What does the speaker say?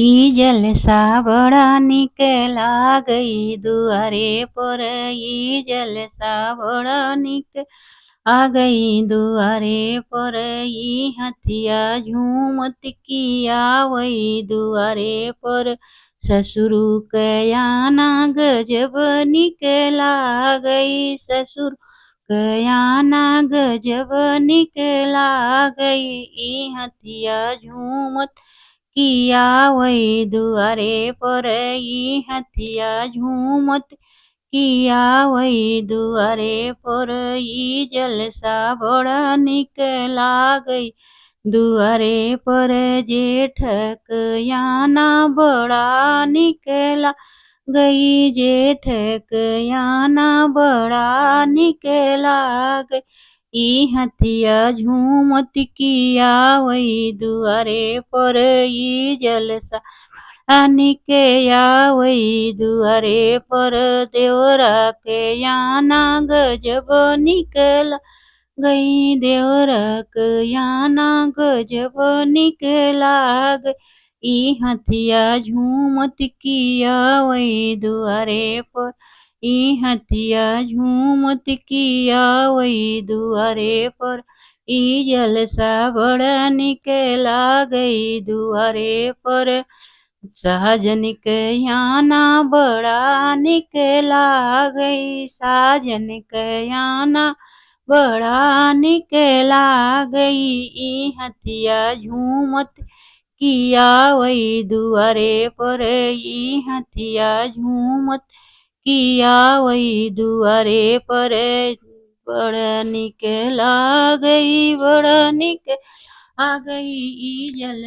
ई जलसा बड़ा निक लागई दुआरे पर ई जलसा बड़ा निक आ गई दुआरे पर ई हथिया झूमत की आवई दुआरे पर ससुरु कयाना गजब निक लागई ससुर कयाना गजब निक लागई ई हथिया झूमत की आवई दुआरे पर ई हथिया झूमत की आवई दुआरे पर ई जलसा बड़ा निक लागई दुआरे पर जेठक याना बड़ा निक लागई जेठक याना बड़ा निक लागई ई हथिया झूमत की आवई दुआरे पर ई जलसा निके आवई दुआरे पर देवरा के याना गजब निकल गई देवरा के याना गजब निकला गई ई हथिया झूमत की आवई दुआरे पर ई हथिया झूमत की आवई दुआरे पर ई जलसा बड़ा निक लागई दुआरे पर साजन के याना बड़ा निक लागई साजन के याना बड़ा निक लागई ई हथिया झूमत की आवई दुआरे पर ई हथिया झूमत की आवई दुआरे पर बड़ा निक लागई बड़ा निक आ गई ई जल